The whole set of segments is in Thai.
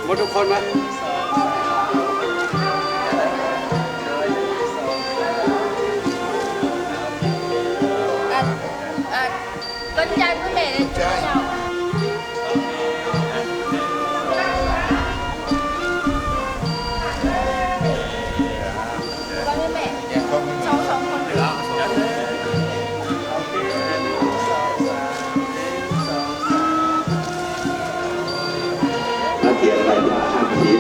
หมดทุกคนไหมcon trai của mẹ lên chơi nhau con với mẹ cháu sống con Tiền lại là hàng chín.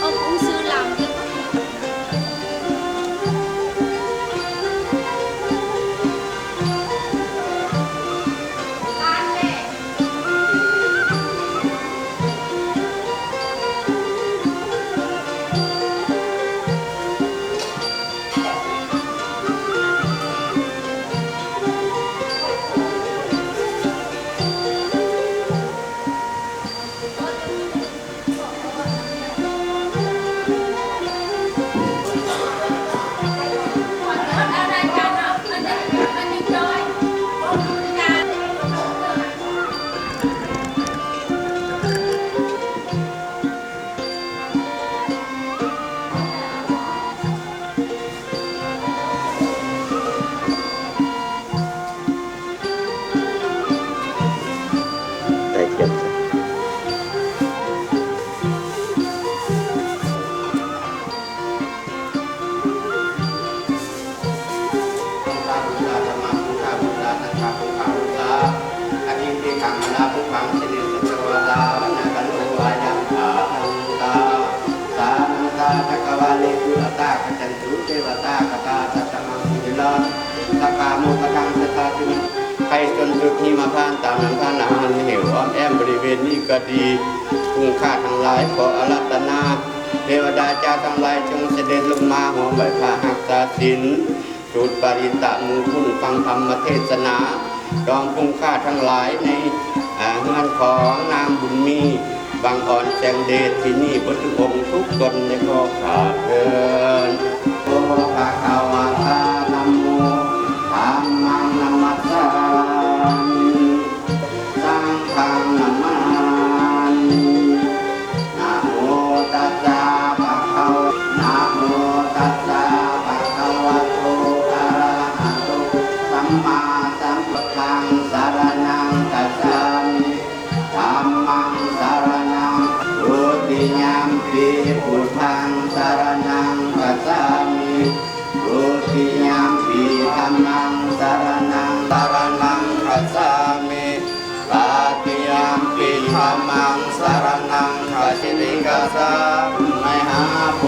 ông sư làm đi Đây chậm. Hãy จนจุดนี้มาผ่านตามน้ำผ่านอาหารเหวอ้อมแอมบริเวณนี้ก็ดีคุ้มค่าทั้งหลายขออารัตนาเทวดาเจ้าทั้งหลายจงเสด็จลงมาหอมใบพาหักษาศีลสูตรปริตะมูคุณฟังธรรมเทศนาดองคุ้มค่าทั้งหลายในงานของนางบุญมีบางอ่อนแสงเดชที่นี่บทุกองค์ทุกตนในข้อขาดเดินโอภะคะวะตาธัมโมธัมมังนัมมัสสามิสังฆังนัมมามินะโมตัสสะภะคะวะนะโมตัสสะภะคะวะโตอะระหะโตสัมมาสัมพุทธังสรณังคัจฉามิธัมมังสรณังทุติยัมปิพุทธังสรณังคัจฉามิทุติยัมปิธัมมังสรณังคัจฉามิตติยัมปิธัมมังสรณังคัจฉิกัสสะไมหาโพ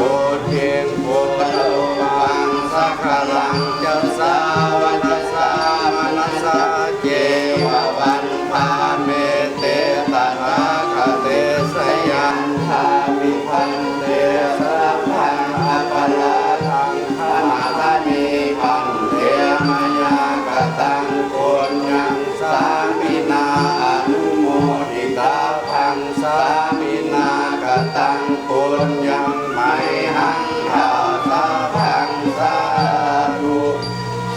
ธิโพโลวังสักขลังเจ้าสาวัจสามนัสสะเจวะวันพาเมเตตถาคเตสยันทามิพันเตสัพพังอปลาทังอนาถามิพันเตมายากตังโกญญังสามินาอนุโมทิตาพังสามินากตังโกญญังไมหังทาสาพังสาธุ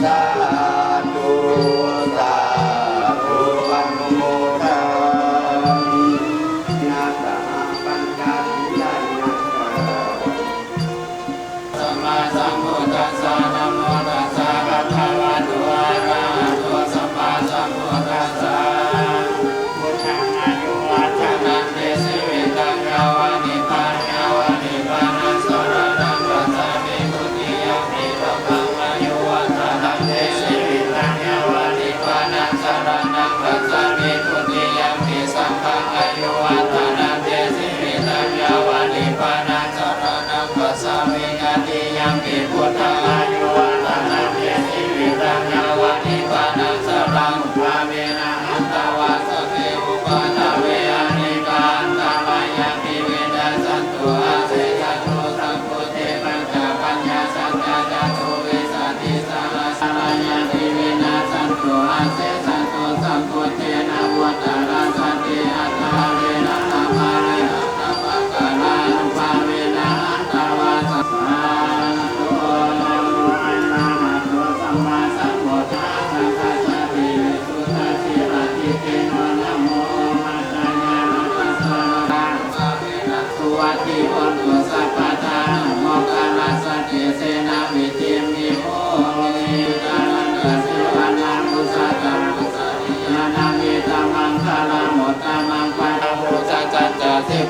สาธุสาธุอนุโมทามินาตาปัญญาญาณสัมมาสัมพุทธัสสะนะโมตัสสะภะคะวะโตอะระหะโตสัมมาสัมพุทธัสสะพุทธังอายุวัฒนันเตสิวิตังยาวานิปัญญาวานิปันนัสสรณังวัสสามิมุติยัมปิโลกังอายุวัฒนันเตสิวิตังยาวานิปันนัสสรณังวัสสามิมุติยัมปิสังฆังอายุวัฒนันเตสิวิตังยาวานิปันนัสสรณังวัสสามิญาติยัมปิพุทธังอายุวัฒนันเตสิวิตังยาวานิปันนัสสรณังภาเวนะอันตวาสเทอุปาทเวอานิกาอันตมายามิเวนัสสันตุอาเสยตุสัมพุทเทปัญจปัญญาสัจจจตุเวสาติสารสารยามิเวนัสสันตุอาเสยตุสัมพุทเทนะวัตตาราสันติอัตตาเวนะสัมมาเรนะสัมภะกะลานุภาเวนะอันตวาสสาธุนะโมอะระหะโตสัมมาสัมพุทธัสสะสัพพะ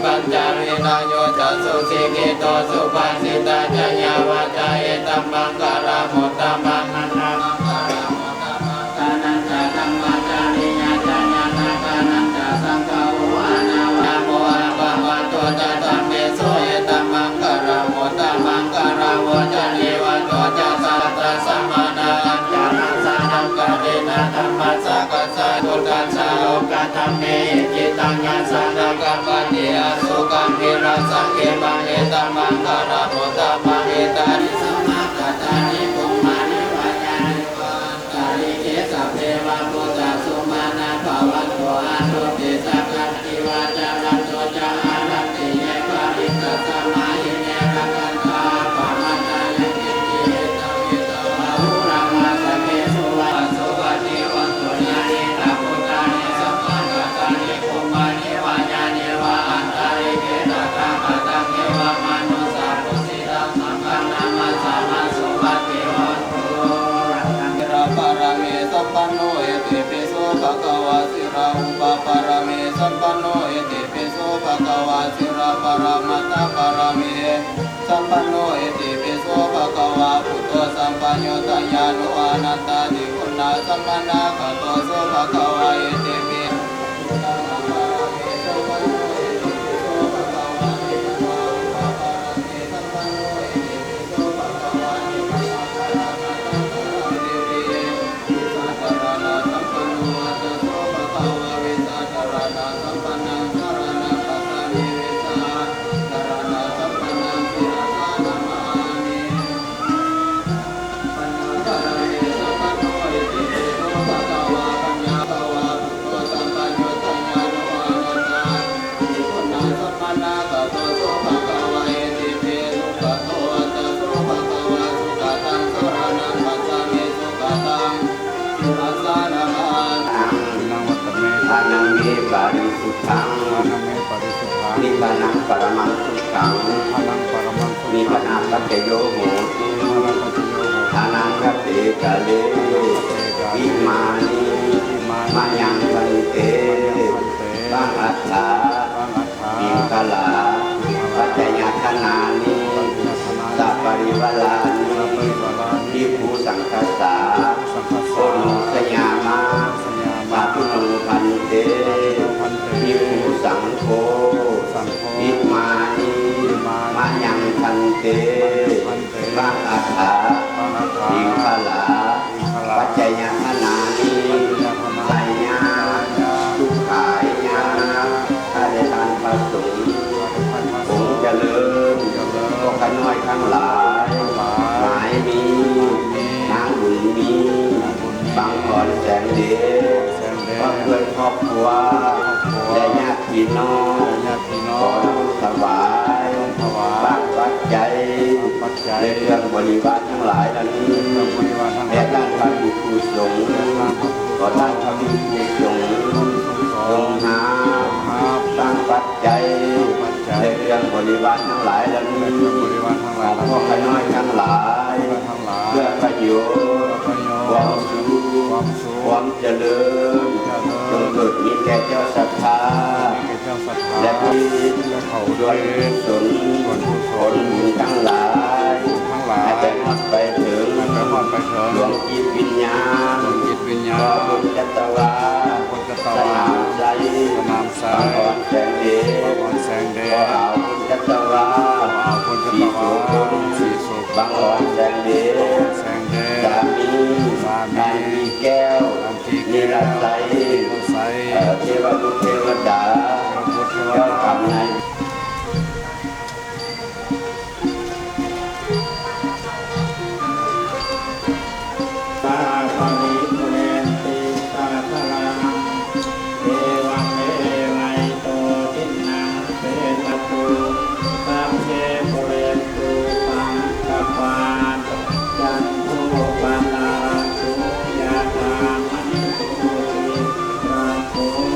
ปัญจารินายโยจัสสุสิกิโตสุปัสสิตาจญาวาจาเอตัมมังกะระโมตัมมังนันนามังกะระโมตัมมังกานันจะธัมมาจาริยาจญานาคานันจะสังฆาวุอานาวะโมอะภะวะโตจะธัมเมสุเอตัมมังกะระโมตัมมังกะระโวจะเนวะโตจะสัตตะสัมมานาอัญญาณังสานังกะเดนะธัมมัสสะกัสสะตุกัสสะโลกะธัมเมจิตังยัสสะนะกัปปะติอสุกังวิรัสสังเขปังเอตัมมังกะระโมตัมมังเอตานิสัมมากัตตานิปุมมานิวายานิวันตาลิเกสัพเพวะพุทธสุมาณาภวันโตอานุติสักขันติวาจารันโตจะอารันติเยปาริกัสสมาหิเนรักันตาปะมันตายังกินจิเอตวิตวะหุรามาสเกสุวะสุวัติวันตุญานิราพุทธานิสัมมากัตตานิปุมมานิวายานิวะอันตาริเกตะกะปะตังเยวะมนุสาปุสิตังสังฆนามาสามาสุวัติวันตุรังคังราปารเมสัมปันโนเอติปิโสภะคะวะสิราอุปปารเมสัมปันโนเอติปิโสภะคะวะสิราปรมัตถปารเมสัมปันโนเอติปิโสภะคะวะพุทโธสัมปัญโยตญานุอนัตตาติคุณาสัมปันนาคโตโสภะคะวะเอติปิทานังเมปาริสุทธังนิพพานังปรมังสุขังนิพพานังปัจจโยโหตุทานังกัตเตกะเลวิมานิมายังพันเตบังอัฏฐาปิงคลาปัจจยทนานิสัพปริวาลานิทิภูสังคัสสาโสนุสยามาปาทุโนพันเตทิภูสังโฆวิมานิมายังพันเตบังอัฏฐาปิงคลาปัจจยทนานิสัยญาทุกขายญาถ้าได้ทานพระสงฆ์คงเจริญพวกข้าน้อยทั้งหลายหมายมีนางบุญมีบางอ่อนแสงเดชครอบครัวครอบครัวและญาติพี่น้องขอน้อมถวายบางปัจจัยในเรื่องบริวารทั้งหลายเหล่านี้แด่ด้านพระภิกษุสงฆ์ขอด้านพระภิกษุสงฆ์จงหาบางปัจจัยในเรื่องบริวารทั้งหลายเหล่านี้ของพวกข้าน้อยทั้งหลายเพื่อประโยชน์ความสุขความเจริญจงเกิดมีแก่เจ้าศรัทธาและผู้ด้วยส่วนผลบุญทั้งหลายให้ไปหมดไปถึงดวงจิตวิญญาณขอบุญจัตวาสนามใจบางอ่อนแสงเดชขอเอาบุญจัตวาสีโสพลบางอ่อนแสงเดชสามีนางมีแก้วนิรันดร์ใสเทวบุตรเทวดาเจ้ากรรมนายโ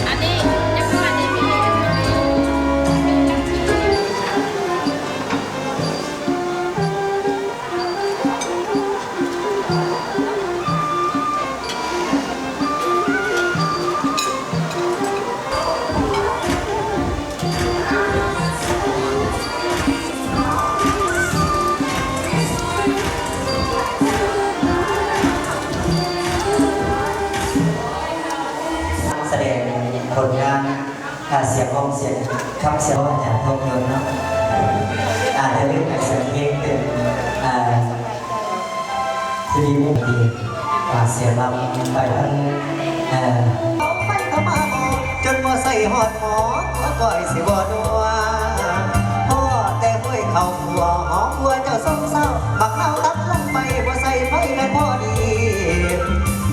อันนี้ยังไม่ได้มียังไม่ได้แสดงผลงานเสียงห้องเสียงคำเสียงอาจารย์ทองยนต์เนาะจะเล่นเสียงเพลงเป็นทีมุกดีเสียงลำไปทั้งไปเข้ามาจนมาใส่หอดหมอตัวก้อยสิบ่ดัวพ่อแต่ห้วยเข่าหัวหอมหัวเจ้าสงเศร้าบักเน่าตัดลงไปบ่ใส่ไฟกันพอดี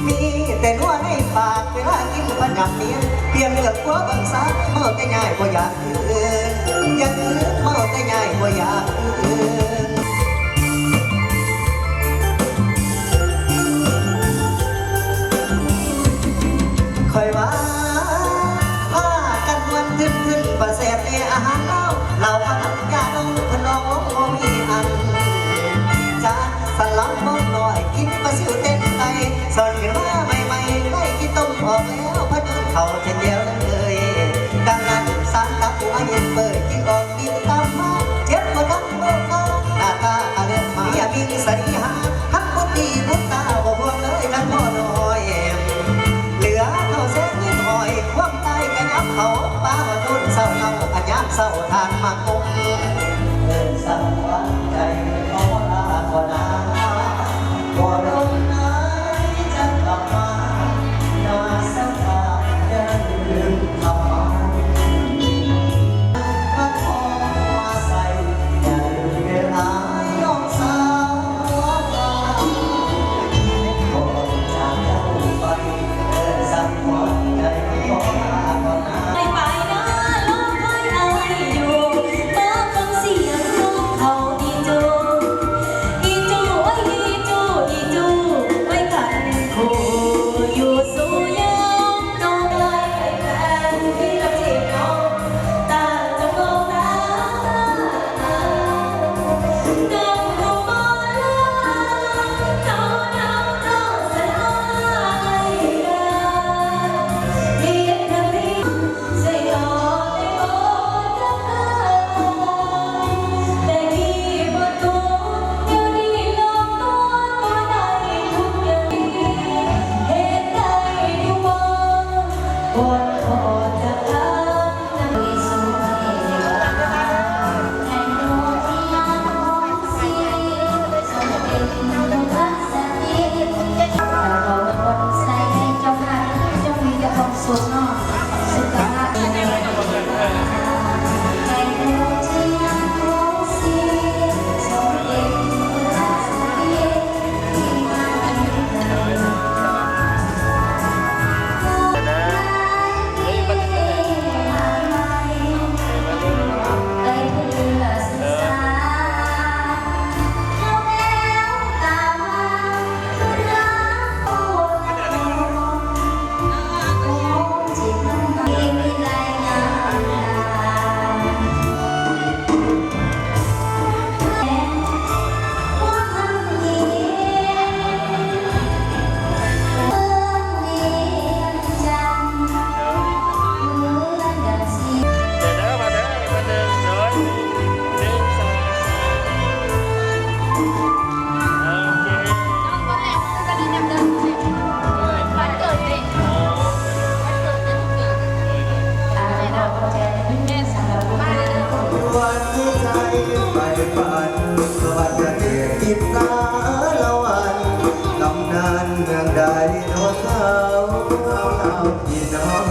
มีแต่นัวในปากเวลากินพันยำเนียนเพียงเลือกหัวบางสาเมาแต่ง่ายบ่อยากอื่นอย่างอื่นเมาแต่ง่ายบ่อยากอื่นคอยว่าผ้ากันวันทึนประเสริฐในอาหารเราพันยาดองพนองบ่มีอันจานสลับมองหน่อยกินปลาซิวเต้นไตสอนขึ้นมาใหม่ๆได้กินต้มออกแล้วพะจุนเขาเช่นเดียวเลยดังนั้นสารตับหัวเย็นเปิดกินออกดินตามมาเจ็บบ่ทั้งโลกาหน้าตาเลือดมาอย่ามีสรีหาทั้งบุตรีบุตตาบ่ห่วงเลยทั้งพ่อน้อยเหลือเขาเส้นยิ้มหอยความตายกันยับเขาป้ามาทุนเศร้าเล่าอันยับเศร้าทานมากงสังวันใจขอลาขอนาขอดมน้ำจะกลับมานาสักการอย่าลืมทำมาขอมาใส่อย่าลืมเวลาน้องสาวขอจากเจ้าไปสักวันใจขอลาขอนา ไปนะลองคอยเอาให้อยู่มาฟังเสียงน้องเขาอีจูอีจูโอ้ยอีจูอีจูไว้กันคู่อยู่สู่ยามน้องลอยไปแฟนที่เราจีบน้องตาจะมองตาเดินเข้ามาแล้วหนาวร้อนสลายเรียกกันพี่ ใส่ออกในโอ้จะพาแต่ที่บ่ตัวเดี๋ยวนี้ลองตัวบ่ได้ทุกอย่างเหตุใดอยู่บ่ปวดคอจะทำน้ำสูงให้โน้ที่ยามของสีสมเป็นรักษาดีแต่เราคนใส่ให้เจ้าค่ะเจ้ามีแต่ความสุขเนาะสุขภาพดีให้โน้ที่ยามของสีสมเป็นรักษาดีที่มาไปเพื่อศึกษาเข้าแล้วตามมารักโอ้จิตไม่มีรายงานว่าทำดีเนียนจังเหมือนดังสี เดี๋ยวนะมาเด้อมาเด้อเดี๋ยว1 2 3โอเค น้องคนแรกจะได้นำเดินไปวันเกิดเด็กวันเกิดเด็กเกิดอะไรนะแม่สาวบ้าน วันที่ใจไปฝันสวัสดีกินสารวันลำนานเมืองใดนวลเขาเอาพี่น้อง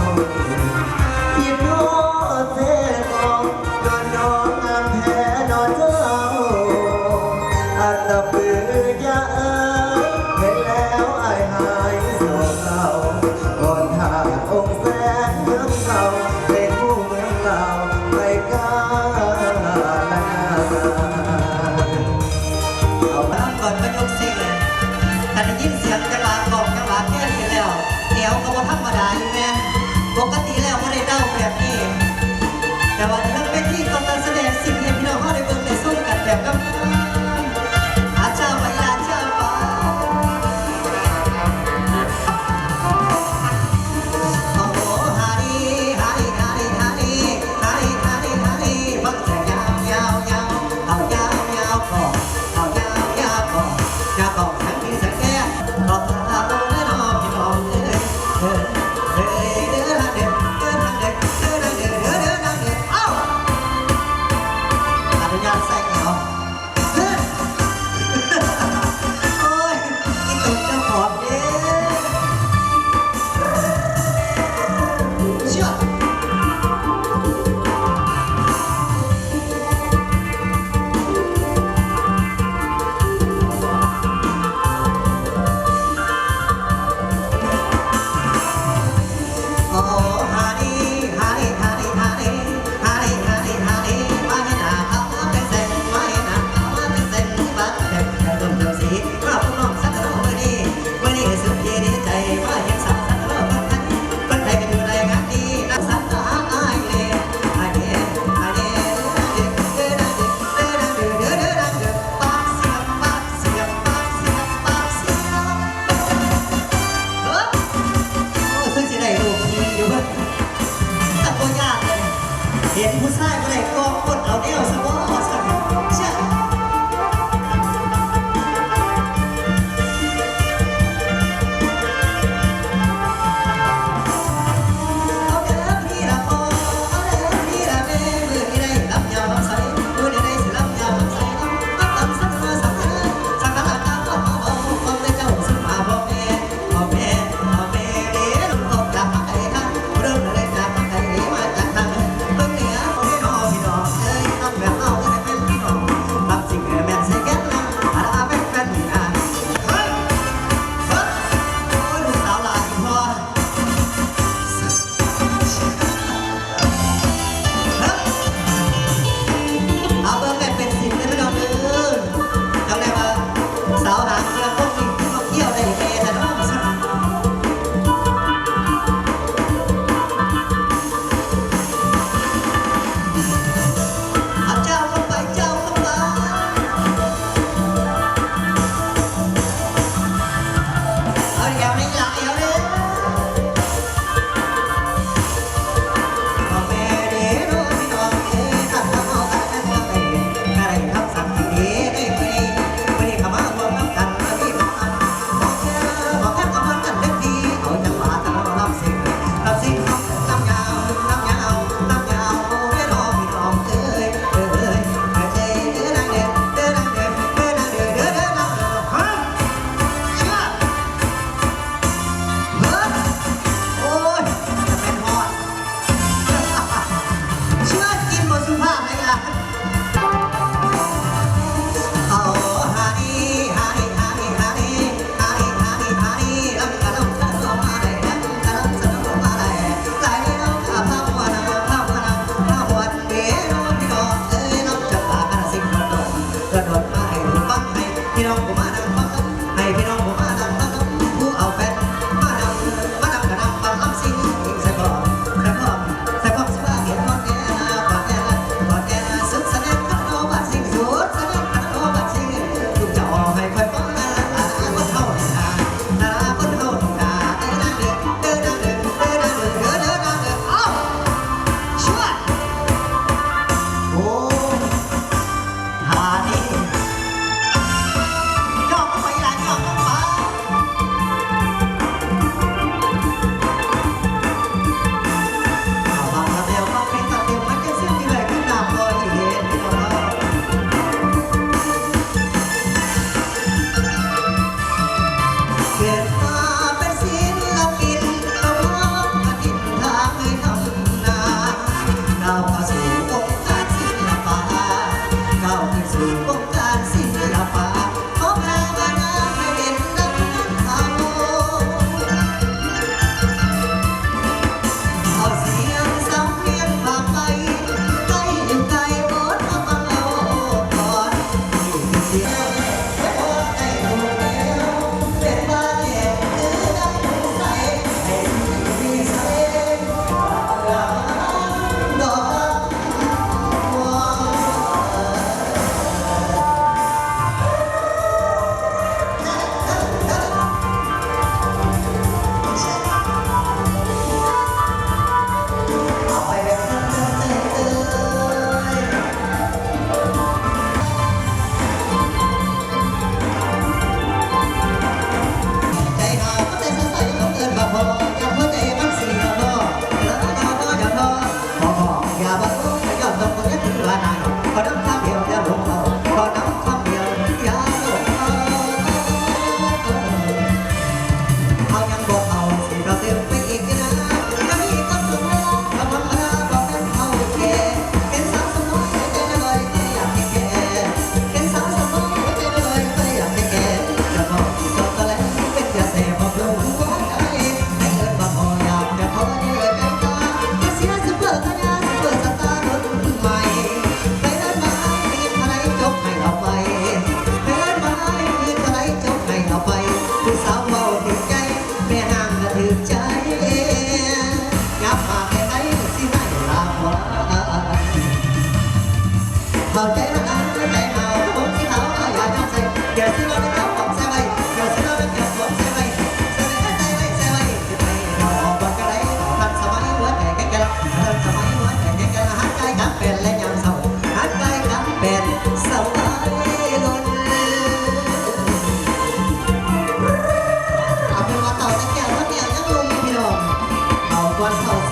พี่น้องเส้นกองโดนน้องงามแพ้นอนเจ้าอันตะปือยาเอ๋ยเห็นแล้วอายหายโศกเศร้าก่อนทางองค์แสนเมืองเก่าเป็นผู้เมืองเราไม่กล้าเอามาก่อนก็ยกซิกเลยถ้าได้ยินเสียงจังหวะกองจังหวะแก้นกันแล้วเดี๋ยวก็บ่ธรรมดาอยู่แม่ปก ห็นผู้ชายอะไรก็กดเอาเดียวสมองสั่นเชื่อเอาเด้อพี่ละพ่อเอาเด้อพี่ละแม่มือที่ได้รับยาใส่มือที่ได้สิรับยาใส่น้ำตำสักมาสักนาสักนาตาเอาความได้เจ้าสักมาพ่อแม่เดี๋ยวลูกตกจากไอ้ท่านเริ่มเลยจากไอ้มาจากทางเบื้องเหนือพี่น้องเอ้ยต้องแบบเอาได้ไหม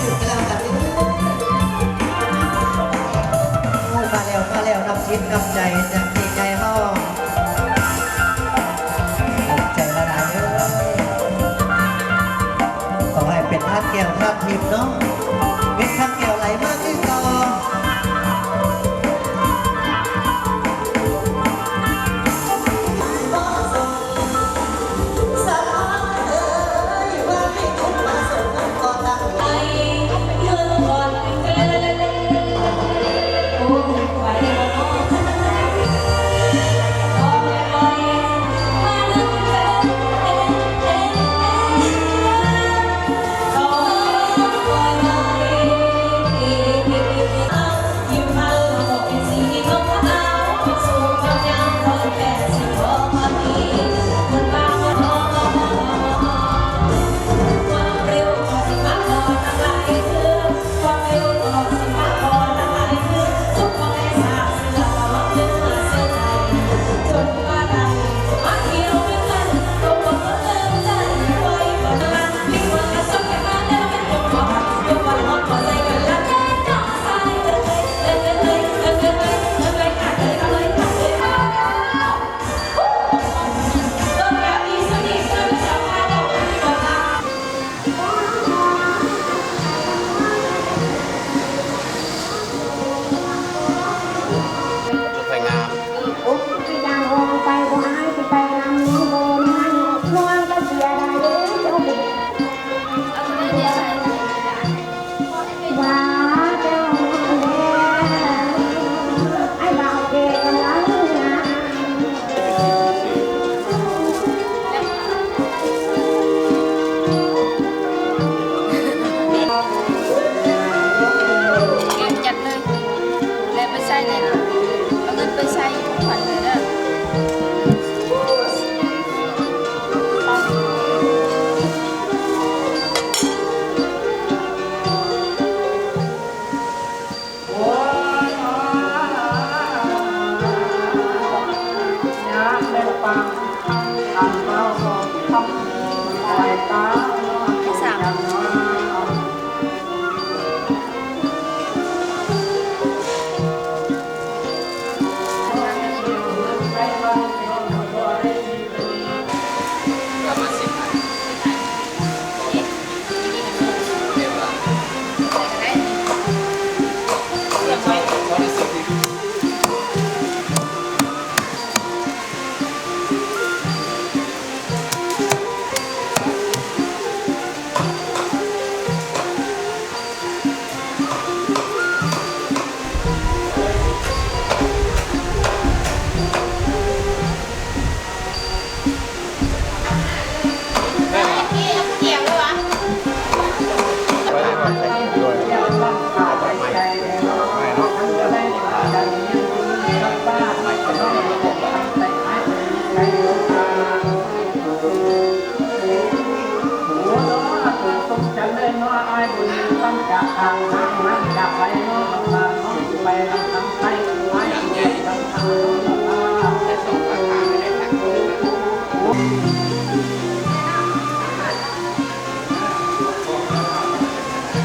ถึงแล้วกันมาแล้วนับคิดนับใจจากที่ใจห้องใจละลายเลยขอให้เป็นท่าแก้วท่าทิพย์เนาะเป็นท่าแก้วไหลมากที่ต่อสวยงาม ไปดังโอไปบ่อายไปนำโบนั้นนวลก็เสียดายเด้อเจ้าเด็กว่าเจ้าแม่ไอ้บ่าวเกกำลังงานเก็บจัดเลยแล้วไปใส่เลยเอาเงินไปใส่ของขวัญเลยเด้อ สาม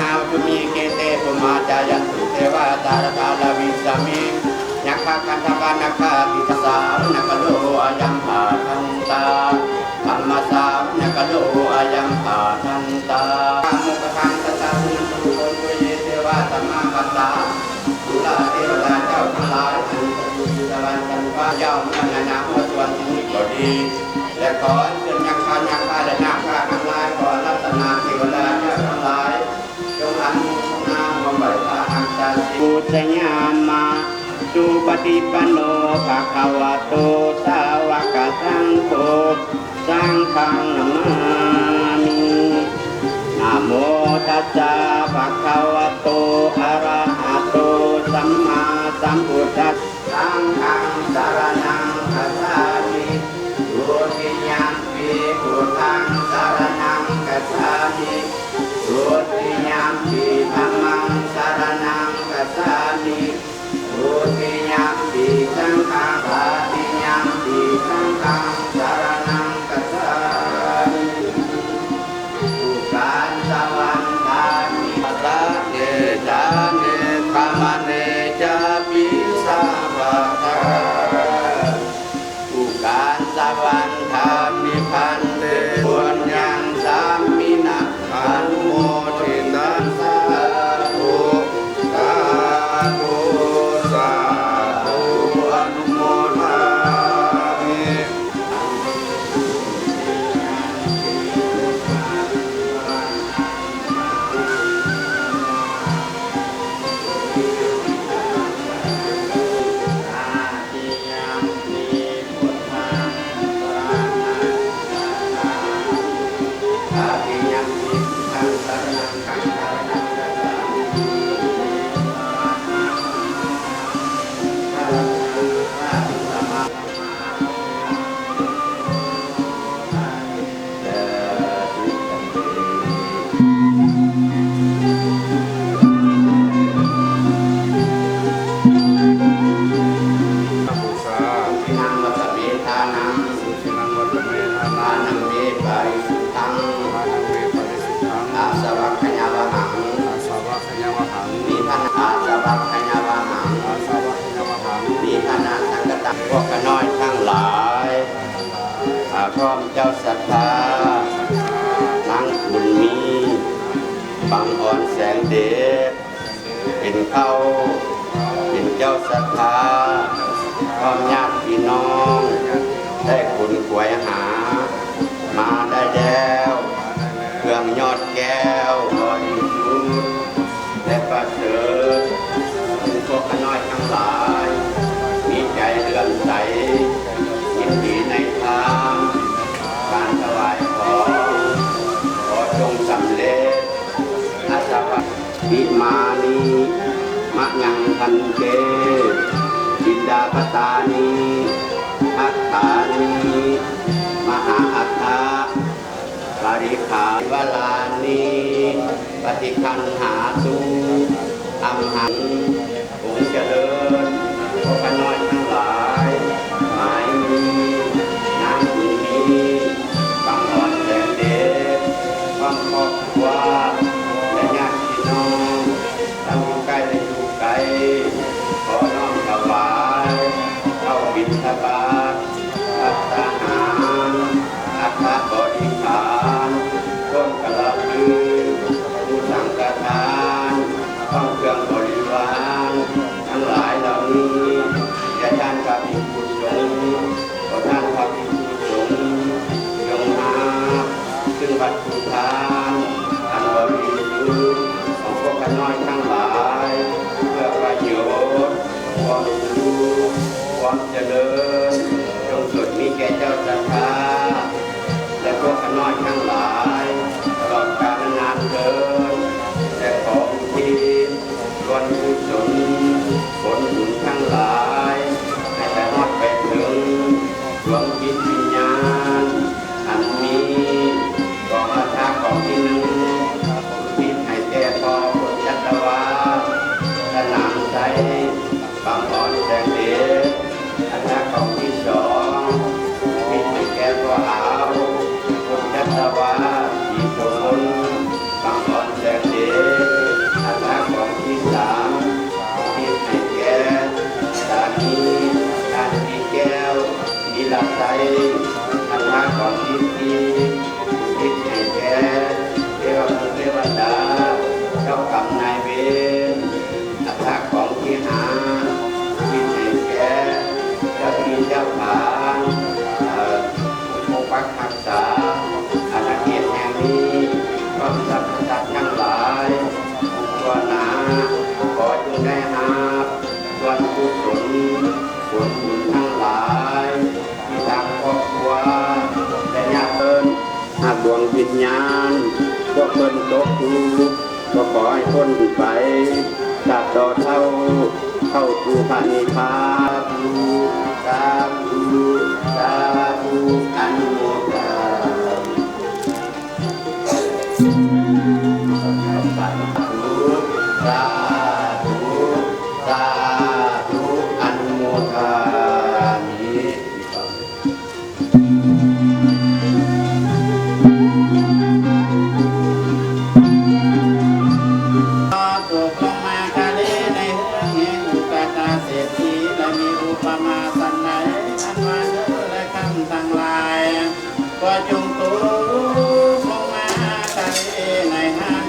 หาวจุมีเกเตปุมาจายันตุเทวาตารตาลาวิสามิยักขะคันธปานักขาติตสาวนักโลอายัมหาทันตาธรรมสาวนักโลอายัมหาทันตามุขคันตตาสุนทุโกนตุเยเทวาตมะกัตตาตุลาเทวดาเจ้าทั้งหลายอันตุสวรรค์กันว่าเจ้านั่นนานาวัตวันที่นี้ก็ดีและขอเชิญยักษ์ยักษ์และนาคาทั้งหลายขอรัตนาเทวดาเจ้าทั้งหลายจงอันโมทนาบำบัดพระอังคารปุจญามาสุปฏิปันโนภะคะวะโตสาวกสังโฆสังฆังนามามินะโมตัสสะภะคะวะโตอะระหะโตสัมมาสัมพุทธัสสะสังฆังสรณังคัจฉามิทุติยัมปิพุทธังสรณังคัจฉามิทุติยัมปิธัมมังสรณังคัจฉามิทุติยัมปิสังฆังตติยัมปิสังฆังสรณังคัจฉามิทุกขันสวรรค์ตามิสั จ้าศรัทธานางบุญมีบางอ่อนแสงเดชเป็นเขาเป็นเจ้าศรัทธาความญาติพี่น้องได้คุณขวยหามาได้แล้วเครื่องยอดแก้วบริสุทธิ์และประเสริฐพวกน้อยทั้งหลายมีใจเลื่อมใสยินดีในทางการถวายของขอจงสำเร็จอาสวะวิมานีมะยังพันเกบิดาปตานีอัตตานีมหาอัฏฐาปริขาวลานีปฏิคันหาตุอัมหังองค์เจริญพวกน้อยทั้งหลายหมายมีนางบุญมีบางอ่อนแสงเดชความครอบครัวและญาติพี่น้องทั้งอยู่ใกล้และอยู่ไกลขอน้อมถวายเข้าบิณฑบาตภัตตาหารอัฐบริขารต้นกระพือผู้สังฆทานต้องเครื่องบริวารทั้งหลายเหล่านี้อย่าท่านพระภิกษุสงฆ์ขอท่านพระภิกษุสงฆ์จงหาซึ่งวัตถุทานอันบริสุทธิ์ของพวกน้อยทั้งหลายเพื่อประโยชน์ความสุขความเจริญจงสุดมีแก่เจ้าศรัทธาและพวกน้อยทั้งหลายตลอดกาลนานเกินแต่ขออุทิศส่วนกุศลผลบุญทั้งหลายให้แต่ฮอดไปถึงดวงจิตวิญญาณอันมีกองอาชาของที่หนึ่งอุทิศให้แก่พ่อพุทธจัตวาสนามใจบางอ่อนแสงเดชอาชาของที่สองอุทิศให้แก่พ่ออาวพุทธจัตวาสีโสมบางอ่อนแสงเดชอาชาของที่สามอุทิศให้แก่สามีทานที่แก้วนิลาไซอาชาของที่สี่อุทิศให้แก่เทวบุตรเทวดาเจ้ากรรมนายเวรอาชาของที่ห้าอุทิศให้แก่เจ้าที่เจ้าทางผู้ปกปักรักษาอาณาเขตแห่งนี้ก็สัพพสัตว์ทั้งหลายตัวหนาขอจงได้หาส่วนกุศลผลบุญทั้งหลายที่ทางครอบครัวและญาติเพิ่นหากดวงวิญญาณพวกเพิ่นตกทุกข์ก็ขอให้พ้นไปจากต่อเท่าเข้าสู่พระนิพพานสาธุสาธุอนุโมทนาสาธุสาธุอนุโมทนามิตกลงมาทะเลในเฮือกแห่งอุกตาเศรษฐีและมีอุปมาสันไหนอันมาเนื้อและคำทั้งหลายก็จงตกลงมาทะเลในห้าง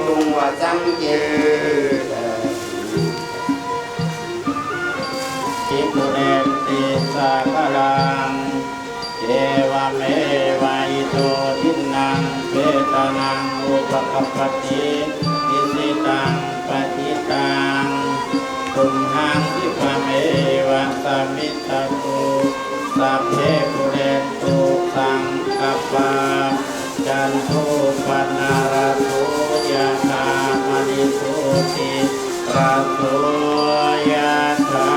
ตุงวสังเจทิปุเรนติสาคลังเอวเมวะอิโตทินังเปตานังอุปกัปปติอิสิตังปฏิตังตุมหังทิปะเมวะสมิตตตุสัพเพปุเรนตุสังกปาจันโทปนาราโสยะธามณิโสติราโสยะธา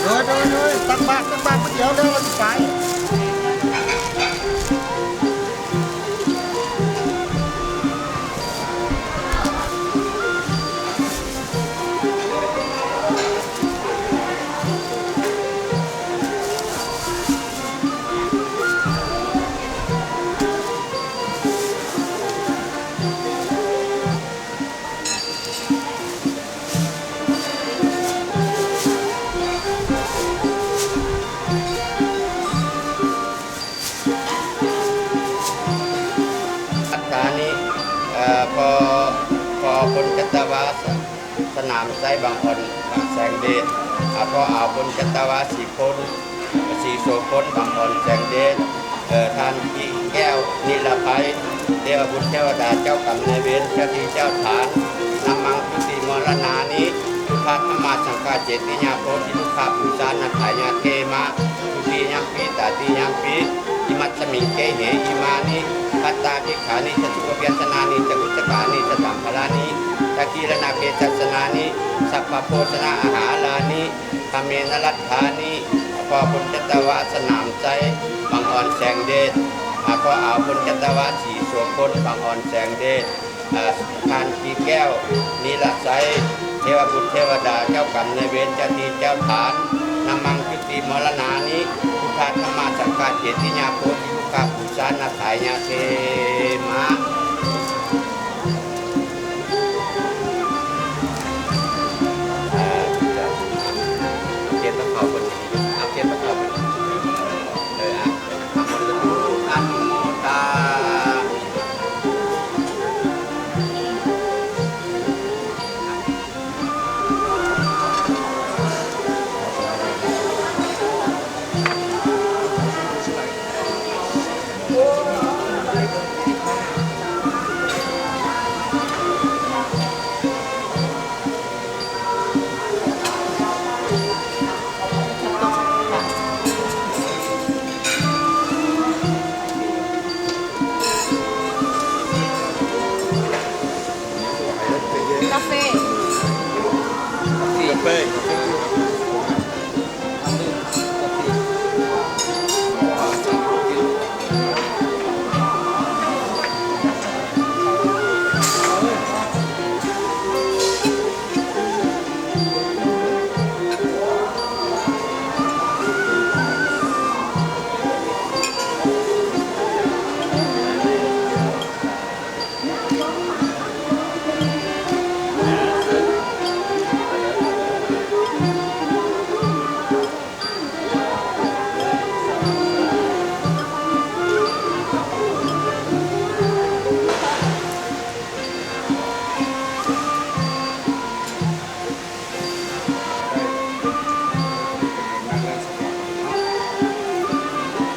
โดยตักบาตรเดี๋ยวเดี๋ยวเราจะไปพอคนจัตวาสนามไซบางอ่อนแสงเดชพอเอาคนจัตวาสีโสพลบางอ่อนแสงเดชท่านจีแก้วนิรภัยเทวบุตรเทวดาเจ้ากรรมนายเวรเจ้าที่เจ้าฐานนำมังพิธีมรณานี้พระธรรมสังฆาเจติญาโพธิทุกขาปุสานัตถายาเทมะทุติยังปีตาติยังปีอิมัตสมิงเกเหอิมานิพัตตาภิกขานิจตุกเพียสนานิจกุจกานิจตัมพลานิตะกีรณาเพชัสนานิสัพพโภชนะอาหารานิธเมนรัตถานิพอบุญจัตวาสนามใจบางอ่อนแสงเดชพอเอาบุญจัตวาสีสวมพลบางอ่อนแสงเดชทานกีแก้วนิรไซเทวบุตรเทวดาเจ้ากรรมนายเวรเจ้าที่เจ้าฐานนำมังพิธีมรณานิพุทธธรรมสังฆาเจติญาโพธิทุกขาปุสานัตถายาเทมะเก็บตะขอบบนเอาเก็บตะขอบบนอันโมตากาแฟ กาแฟ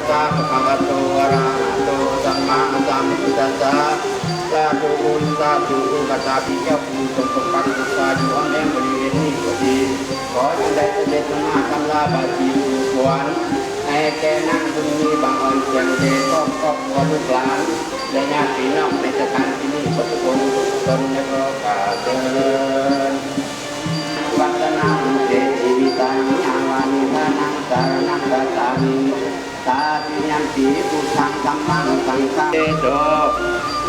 สาภะโตอะระหะโตสัมมาสัมพุทธัสสะสาธุบุญสาธุอุปตาปิยภูตปปังกุปายุอันแดงบริเวณนี้ก็ดีขอจงได้เสด็จมาทำลาบาจีสุขวัญให้แก่นางบุญมีบางอ่อนเสียงเดชครอบครัวลูกหลานและญาติพี่น้องในสถานที่นี้ทุกคนทุกตนในโอกาสเดินวัฒนาเตชีวิตานิอาวานิทานังสารนังกัสสามิตาติยัมปีพุทธังธัมมังสังฆังเตโช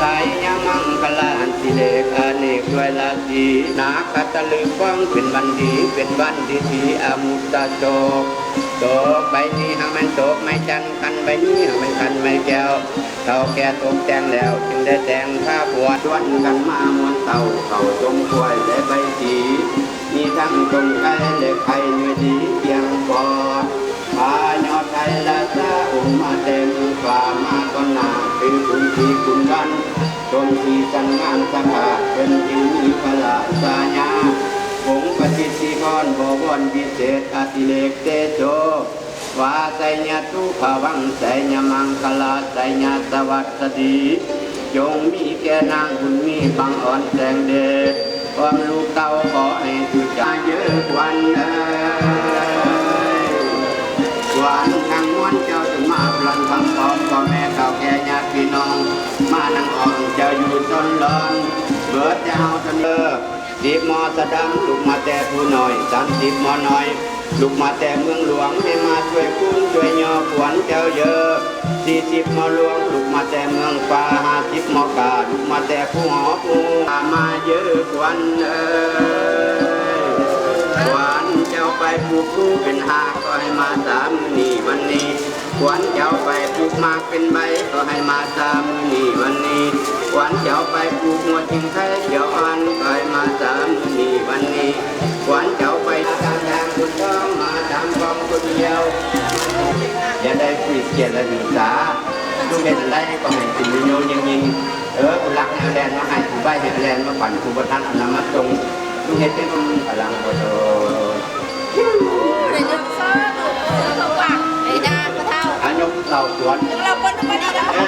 สายยังมังคลาอันติเลกอเนกด้วยลาสีนาคตะลึกฟังเป็นวันดีเป็นวันดีทีอมุตตะโจกโตกใบนี้หางมันโตกไม่จันกันใบนี้หางมันกันไม่แก้วเท่าแก่ตกแต่งแล้วจึงได้แต่งผ้าบวชชวนกันมามวนเต่าเขาจงกล้วยและใบสีมีทั้งตรงไก่และไข่เนื้อดีเพียงพอพายอดไทยละซาอุ่มมาเต็มกว่ามาก็นาเป็นคุณที่คุณกันจงที่สันงานสภาเป็นจิวมีพลาสาญาผงปฏิสิกรบวรวิเศษอติเลกเตโชวาไสญาตุภวังไสญมังคลาไสญาสวัสดีจงมีแก่นางบุญมีบางอ่อนแสงเดชความลูกเต้าขอให้ทุกอย่างเยอะวันวันทั้งมวลเจ้าจงมาพลันฟังพร้อมพ่อแม่เก่าแก่ญาติพี่น้องมานั่งอ่อนเจ้าอยู่ต้นร้อนเบิดจะเอาเสนอ10 มอสะดำลูกมาแต่ผู้น้อย30 มอน้อย ลูกมาแต่เมืองหลวงให้มาช่วยคุ้มช่วยย่อขวัญเจ้าเยอะ40 มอหลวงลูกมาแต่เมืองป่า50 มอกาลูกมาแต่ผู้หอผู้มาเยอะขวัญขวัญเจ้าไปปลูกผู้เป็นหากก็ให้มา3 มื้อนี้วันนี้ขวัญเจ้าไปปลูกหมากเป็นใบก็ให้มา3 มื้อนี้วันนี้ขวัญเจ้าไปปลูกหัวจิงไทยเขียวอ่อนก็ให้มา3 มื้อนี้วันนี้ขวัญเจ้าไปตามทางคุณต้องมาตามกองคนเดียวอย่าได้ฝึกเกียรติและศึกษาลูกเห็นอะไรก็ให้สิ่งวิโยยิงกูรักแนวแดนมาให้กูใบเห็นแดนมาปั่นกูบทันอนามัตตรงลูกเห็นเป็นพลังโบโต để cho sao không quảng để ra có thao อายกเหล่าสวน เราคนธรรมดาเนาะ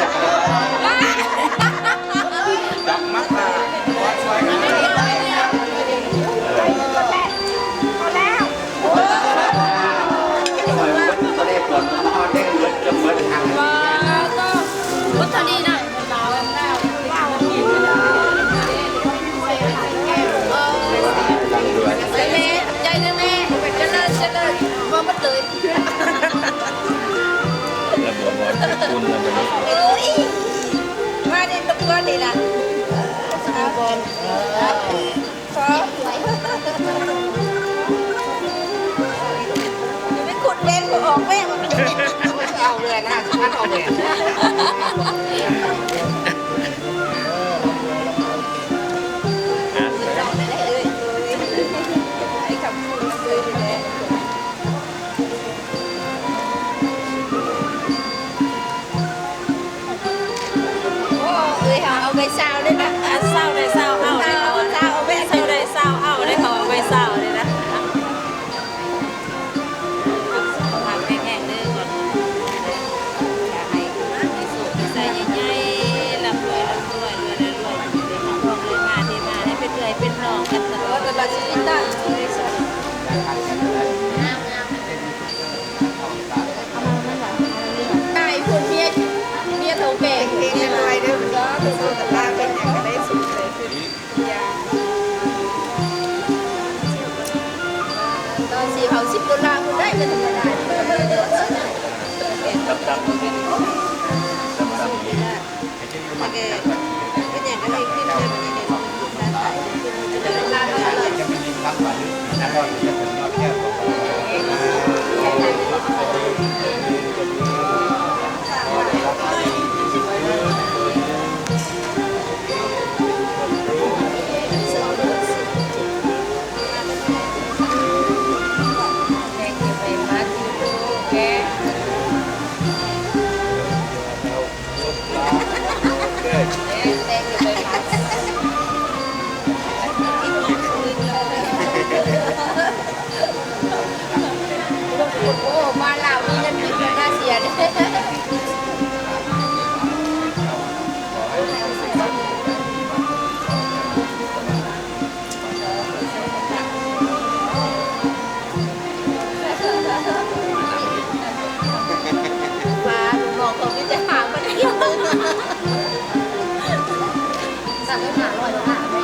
จับมัดมาช่วยกัน พอแล้ว ทำไมวันนี้ก็ได้ผลมาเอาได้เงินจะเหมือนทางนี้ và có bút thà đi này vào em nào vào đi mẹ chạy đi mẹ chân lên mà mất lưới ระบบหมดคุณระบบนี้ ui qua đi tập con đi là sao con cóไม่ขุดเลนก็ออกแม่มันเอาเลยนะฉันเอาเลยไอ้คำพูดมันเลยแหละโอ้เอ้ยเอาไปซาวด้วยนะ เศร้าได้เศร้าเอาได้เขา ซาวเอาไป เศร้าได้เศร้าเอาได้เขาไปเศร้าเลยนะทำแห้งๆเด้อก่อนอยากให้มีสุขมีใจใหญ่ๆร่ำรวยรวยเด็กของพ่อเลยมาที่มาให้เป็นเอื่อยเป็นน้องกันตลอด แต่ละชีวิตได้เลยสิได้คุณเมียเท่าแก่เองยังไงเด้อมันก็คือสู้กับลาเป็นอย่างก็ได้สุดเลยคือตอน$4,10คุณได้เป็นธรรมดา ตับตับเป็นตับตับ เป็นอย่างก็ได้ขึ้นเลยวันนี้เนี่ยการถ่ายขึ้นจะเป็นลาเท่าไหร่ จะเป็นดินรักกว่านี้นะก็จะเป็นยอดแก้วของ Thank you very much. Okay. Thank you very much. Ồ, ba Lào đi lên mình ra xìa đấy. Và ngọt không biếtจะหามันเยอะสั่งให้หาหน่อยหาไม่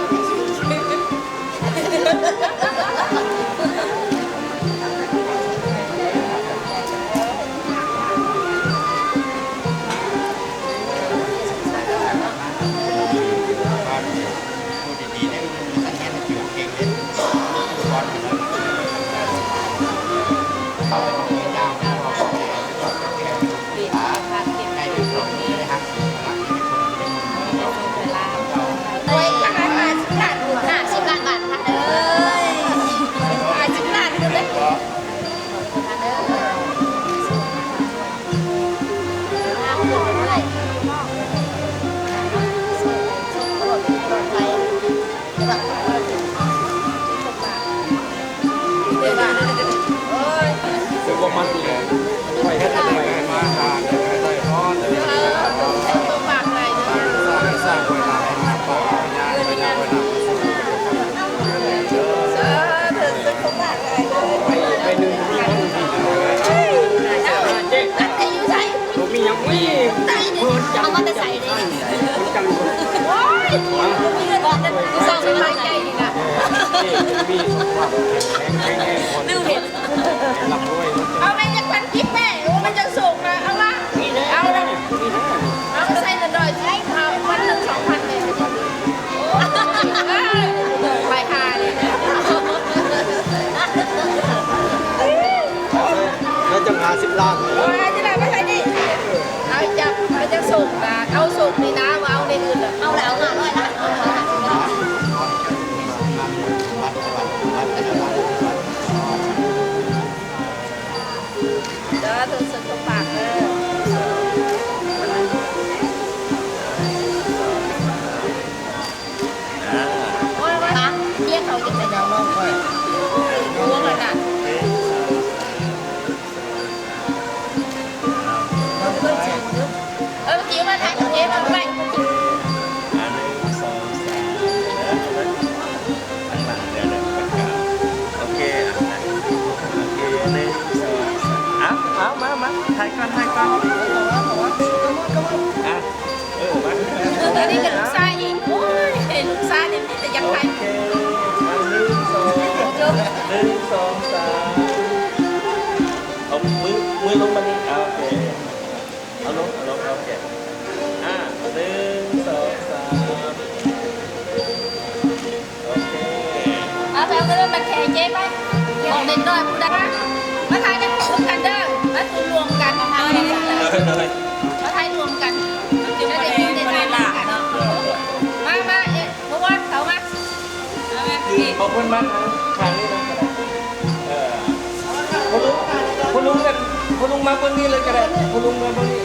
ดีๆเนี่ยมันแค่ถือเก่งเลยก้อนอยู่แล้วเขาไปตรงนี้ยาวนะเขาบอกให้เขาแก้ได้ถึงตรงนี้นะครับรักที่เป็นคนที่เป็นเรา เอ้ยขนาด50 ล้านคุณ50 ล้านบาทค่ะเอ้ย50 ล้านคุณเลยค่ะเด้อ5ขวบเท่าไหร่เดี๋ยวก่อนโอ้ย คือว่ามันเลยไปแค่ไหนมาหาเงินได้พอเลย ใช้ตัวปากอะไรเนาะ สร้างเวลาให้มาต่อยาไปยาเวลา ถึงตัวปากอะไรเลย ไปหนึ่งมีคนมี ตัดให้อยู่ใส่ ตัวมียังมี ใส่ดิเอามาแต่ใส่ดิ จัง โอ้ยกูสร้างเป็นไม้ใจดีนะ มีสมบัติแข็งคน ลืมเห็น หลับด้วย เอาไปจากพันกิ๊บแม่โอ้มันจะสุกนะเอาละเอาละเอาใส่ละดอยใช้เอาวันหนึ่ง2,000เลยไปหาเลย แล้วจะหา10 ล้าน โอ้ยที่ไหนไม่ใช่ดิเอาจับมันจะสุกนะเอาสุกนี่นะเอาในอื่นเอาแล้วหาด้วยนะเดี๋ยวถึงสุดตรงปากเลยโอ้ยว่าเรียกเขาจะใส่ดาวน้องไปรู้เลยนะจิ๋วมาถ่ายกับเจ๊มาไป 1 2 3ข้างหลังเดี๋ยวประกาศโอเคโอเค1 2 3มาถ่ายก่อนอ่ะมา อันนี้กับลูกชายอีกโอ้ยลูกชายเนี่ยแต่ยังไง โอเคมา1 2 3เอามือลงมานี่โอเคเอาลงโอเค1 2 3โอเค เอาไปเอาเงินมาแข่เจ๊ไปบอกเด็กน้อยผู้ใดมาถ่ายกันรวมกันเด้อมาตุนรวมกันมาถ่ายมาถ่ายรวมกันจะได้ได้ถ่ายหลักเนาะมาเอ๊ะเพราะว่าเขามา ขอบคุณมากทางนี้นะคุณลุงมาเบื้องนี้เลยก็ได้คุณลุงมาเบื้องนี้